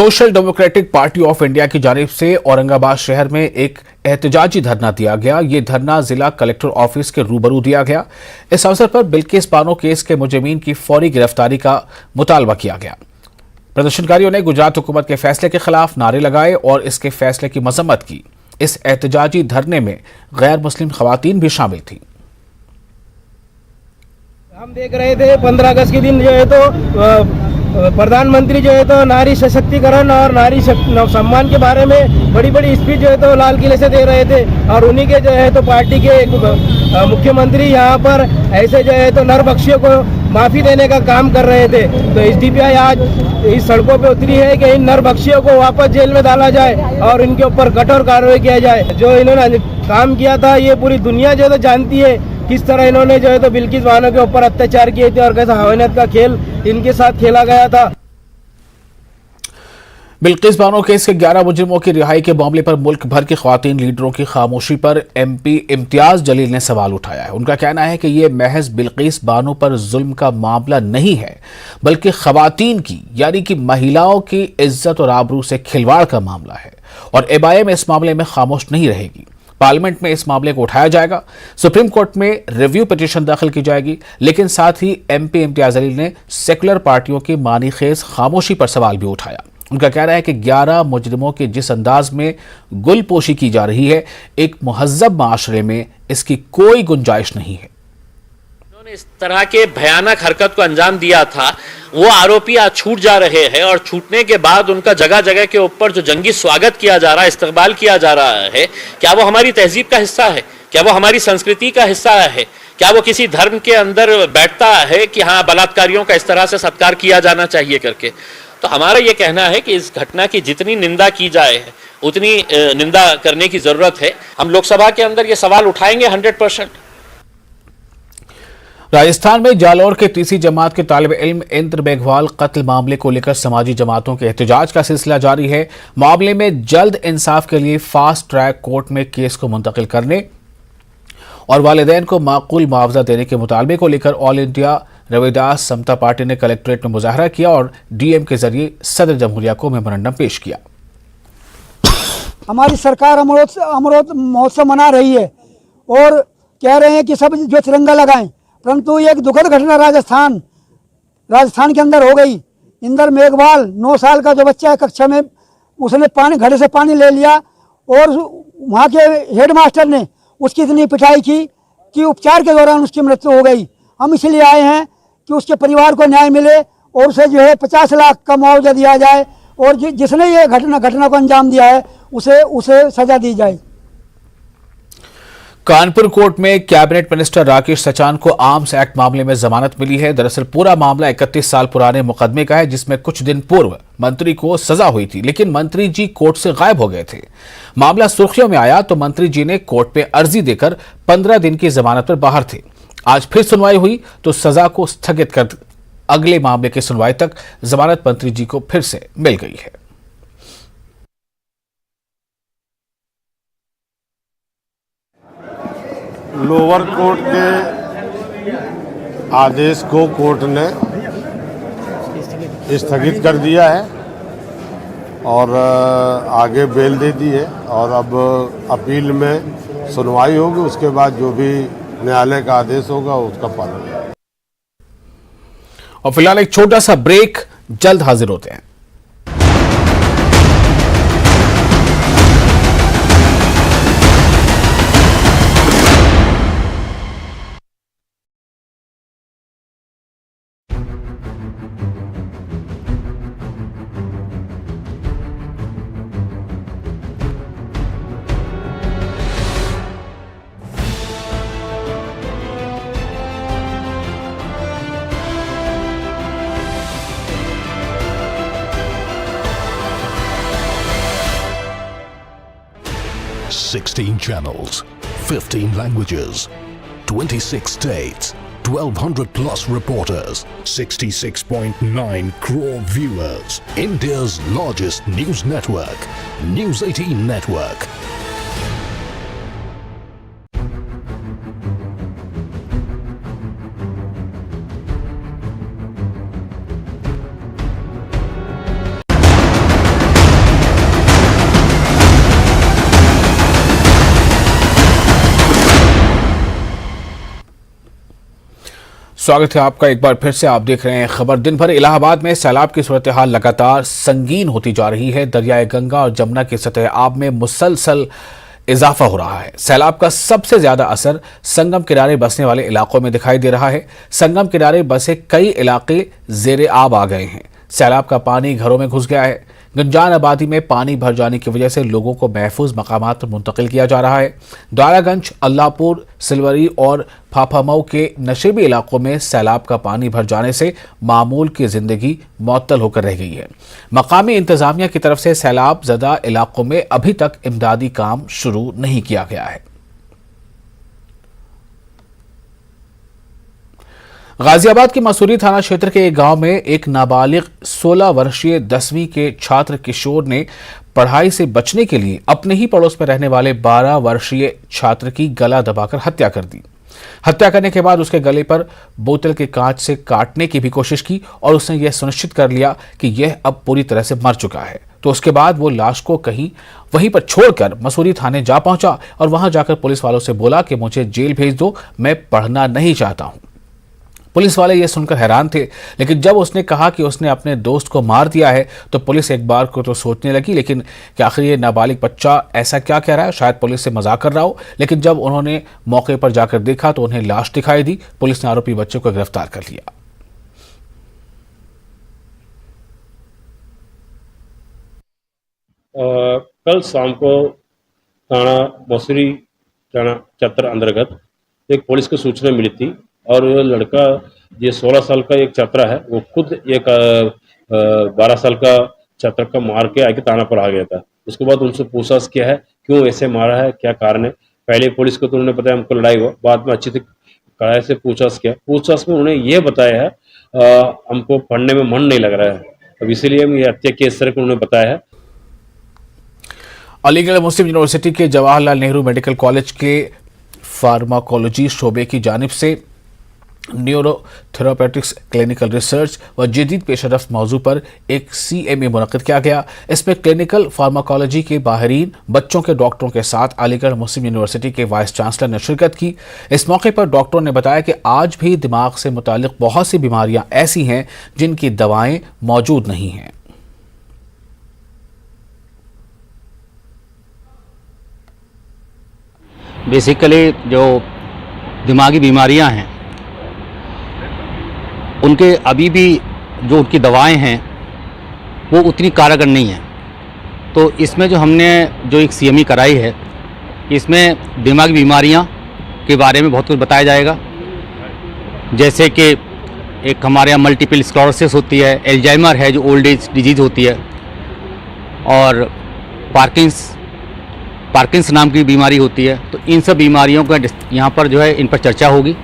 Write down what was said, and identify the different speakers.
Speaker 1: Social democratic party of India की जानिब से औरंगाबाद शहर में एक एहतजाजी धरना दिया गया। ये धरना जिला कलेक्टर ऑफिस के रूबरू दिया गया। इस अवसर पर बिल्किस बानो केस के मुजरिमीन की फौरी गिरफ्तारी का मुतालबा किया गया। प्रदर्शनकारियों ने गुजरात हुकूमत के फैसले के खिलाफ नारे लगाए और इसके फैसले की मजम्मत की। इस एहतजाजी धरने में गैर मुस्लिम खवातीन भी शामिल थी।
Speaker 2: हम देख रहे थे 15 अगस्त के दिन जो है तो प्रधानमंत्री जो है तो नारी सशक्तिकरण और नारी सम्मान के बारे में बड़ी बड़ी स्पीच जो है तो लाल किले से दे रहे थे और उन्हीं के जो है तो पार्टी के मुख्यमंत्री यहाँ पर ऐसे जो है तो नरबख्शियों को माफी देने का काम कर रहे थे। तो एसडीपीआई आज इस सड़कों पे उतरी है कि इन नरबख्शियों को वापस जेल में डाला जाए और इनके ऊपर कठोर कार्रवाई किया जाए। जो इन्होंने काम किया था ये पूरी दुनिया जो है तो जानती है किस तरह इन्होंने जो है तो बिल्किस बानो के ऊपर अत्याचार किए थे और कैसा हवानियत का खेल इनके साथ खेला गया था।
Speaker 1: बिल्किस बानो केस के 11 मुजरिमों की रिहाई के मामले पर मुल्क भर के ख्वातीन लीडरों की खामोशी पर एमपी इम्तियाज जलील ने सवाल उठाया है। उनका कहना है कि ये महज बिल्किस बानो पर जुल्म का मामला नहीं है बल्कि ख्वातीन की यानी कि महिलाओं की इज्जत और आबरू से खिलवाड़ का मामला है और एमआईएम इस मामले में खामोश नहीं रहेगी। पार्लियामेंट में इस मामले को उठाया जाएगा, सुप्रीम कोर्ट में रिव्यू पिटीशन दाखिल की जाएगी। लेकिन साथ ही एमपी इम्तियाज जलील ने सेकुलर पार्टियों की मानीखेज खामोशी पर सवाल भी उठाया। उनका कहना है कि 11 मुजरिमों के जिस अंदाज में गुलपोशी की जा रही है, एक मुहज्जब माशरे में इसकी कोई गुंजाइश नहीं है।
Speaker 3: उन्होंने इस तरह के भयानक हरकत को अंजाम दिया था, वो आरोपी आज छूट जा रहे हैं और छूटने के बाद उनका जगह जगह के ऊपर जो जंगी स्वागत किया जा रहा है, इस्तकबाल किया जा रहा है, क्या वो हमारी तहजीब का हिस्सा है? क्या वो हमारी संस्कृति का हिस्सा है? क्या वो किसी धर्म के अंदर बैठता है कि हाँ बलात्कारियों का इस तरह से सत्कार किया जाना चाहिए करके? तो हमारा ये कहना है कि इस घटना की जितनी निंदा की जाए उतनी निंदा करने की जरूरत है। हम लोकसभा के अंदर ये सवाल उठाएंगे 100%।
Speaker 1: राजस्थान में जालौर के तीसरी जमात के तालिब इल्म इंद्र मेघवाल कत्ल मामले को लेकर समाजी जमातों के एहतजाज का सिलसिला जारी है। मामले में जल्द इंसाफ के लिए फास्ट ट्रैक कोर्ट में केस को मुंतकिल करने और वालिदैन को माकूल मुआवजा देने के मुतालबे को लेकर ऑल इंडिया रविदास समता पार्टी ने कलेक्ट्रेट में मुजाहरा किया और डीएम के जरिए सदर जमहूरिया को मेमोरेंडम पेश किया।
Speaker 4: हमारी सरकार अमृत महोत्सव मना रही है और कह रहे हैं कि सब जो तिरंगा लगाएं, परंतु ये एक दुखद घटना राजस्थान के अंदर हो गई। इंदर मेघवाल 9 साल का जो बच्चा है कक्षा में, उसने घड़े से पानी ले लिया और वहाँ के हेडमास्टर ने उसकी इतनी पिटाई की कि उपचार के दौरान उसकी मृत्यु हो गई। हम इसलिए आए हैं कि उसके परिवार को न्याय मिले और उसे जो है 50 लाख का मुआवजा दिया जाए और जिसने ये घटना को अंजाम दिया है उसे सजा दी जाए।
Speaker 1: कानपुर कोर्ट में कैबिनेट मिनिस्टर राकेश सचान को आर्म्स एक्ट मामले में जमानत मिली है। दरअसल पूरा मामला 31 साल पुराने मुकदमे का है जिसमें कुछ दिन पूर्व मंत्री को सजा हुई थी, लेकिन मंत्री जी कोर्ट से गायब हो गए थे। मामला सुर्खियों में आया तो मंत्री जी ने कोर्ट में अर्जी देकर 15 दिन की जमानत पर बाहर थे। आज फिर सुनवाई हुई तो सजा को स्थगित कर अगले मामले की सुनवाई तक जमानत मंत्री जी को फिर से मिल गई है।
Speaker 5: लोअर कोर्ट के आदेश को कोर्ट ने स्थगित कर दिया है और आगे बेल दे दी है और अब अपील में सुनवाई होगी। उसके बाद जो भी न्यायालय का आदेश होगा उसका पालन।
Speaker 1: और फिलहाल एक छोटा सा ब्रेक, जल्द हाजिर होते हैं।
Speaker 6: Sixteen channels, 15 languages, 26 states, 1,200 plus reporters, 66.9 crore viewers. India's largest news network, News 18 Network.
Speaker 1: स्वागत है आपका एक बार फिर से। आप देख रहे हैं खबर। दिन भर इलाहाबाद में सैलाब की सूरत हाल लगातार संगीन होती जा रही है। दरियाए गंगा और जमुना की सतह आब में मुसलसल इजाफा हो रहा है। सैलाब का सबसे ज्यादा असर संगम किनारे बसने वाले इलाकों में दिखाई दे रहा है। संगम किनारे बसे कई इलाके जेरे आब आ गए हैं। सैलाब का पानी घरों में घुस गया है। गंजान आबादी में पानी भर जाने की वजह से लोगों को महफूज मकामात पर मुंतकिल किया जा रहा है। द्वारागंज, अल्लाहपुर, सिलवरी और फाफामऊ के नशेबी इलाकों में सैलाब का पानी भर जाने से मामूल की जिंदगी मुअत्तल होकर रह गई है। मकामी इंतजामिया की तरफ से सैलाब ज़दा इलाकों में अभी तक इमदादी काम शुरू नहीं किया गया है। गाजियाबाद के मसूरी थाना क्षेत्र के एक गांव में एक नाबालिग 16 वर्षीय 10वीं के छात्र किशोर ने पढ़ाई से बचने के लिए अपने ही पड़ोस में रहने वाले 12 वर्षीय छात्र की गला दबाकर हत्या कर दी। हत्या करने के बाद उसके गले पर बोतल के कांच से काटने की भी कोशिश की और उसने यह सुनिश्चित कर लिया कि यह अब पूरी तरह से मर चुका है। तो उसके बाद वो लाश को वहीं पर छोड़कर मसूरी थाने जा पहुंचा और वहां जाकर पुलिस वालों से बोला कि मुझे जेल भेज दो, मैं पढ़ना नहीं चाहता हूं। पुलिस वाले ये सुनकर हैरान थे, लेकिन जब उसने कहा कि उसने अपने दोस्त को मार दिया है तो पुलिस एक बार को तो सोचने लगी लेकिन कि आखिर ये नाबालिग बच्चा ऐसा क्या कह रहा है, शायद पुलिस से मजाक कर रहा हो। लेकिन जब उन्होंने मौके पर जाकर देखा तो उन्हें लाश दिखाई दी। पुलिस ने आरोपी बच्चे को गिरफ्तार कर लिया।
Speaker 7: कल शाम को थाना मसूरी थाना चतर अंतर्गत एक पुलिस को सूचना मिली थी और वो लड़का ये 16 साल का एक छात्रा है, वो खुद एक 12 साल का छात्र का मार के आके थाना पर आ गया था। उसके बाद उनसे पूछताछ किया है क्यों ऐसे मारा है, क्या कारण है। पहले पुलिस को तो उन्होंने बताया हमको लड़ाई हुआ, बाद में अच्छी कड़ाई से पूछताछ किया। पूछताछ में उन्होंने ये बताया है हमको पढ़ने में मन नहीं लग रहा है, अब इसीलिए हम ये हत्या के इस तरह को उन्होंने बताया है।
Speaker 1: अलीगढ़ मुस्लिम यूनिवर्सिटी के जवाहरलाल नेहरू मेडिकल कॉलेज के फार्माकोलॉजी शोबे की जानिब से न्यूरोथेरापेटिक्स क्लिनिकल रिसर्च व जदीद पेशरफ्त मौजू पर एक CMA मुनक्किद किया गया। इसमें क्लिनिकल फार्माकोलॉजी के माहिरीन, बच्चों के डॉक्टरों के साथ अलीगढ़ मुस्लिम यूनिवर्सिटी के वाइस चांसलर ने शिरकत की। इस मौके पर डॉक्टरों ने बताया कि आज भी दिमाग से मुतालिक बहुत सी बीमारियां ऐसी हैं जिनकी दवाएं मौजूद नहीं हैं।
Speaker 8: बेसिकली जो दिमागी बीमारियां हैं उनके अभी भी जो उनकी दवाएं हैं वो उतनी कारगर नहीं हैं। तो इसमें जो हमने जो एक CME कराई है, इसमें दिमागी बीमारियां के बारे में बहुत कुछ बताया जाएगा। जैसे कि एक हमारे यहाँ मल्टीपल स्क्लेरोसिस होती है, एल्जाइमर है जो ओल्ड एज डिजीज़ होती है, और पार्किंस नाम की बीमारी होती है। तो इन सब बीमारियों का यहाँ पर जो है इन पर चर्चा होगी।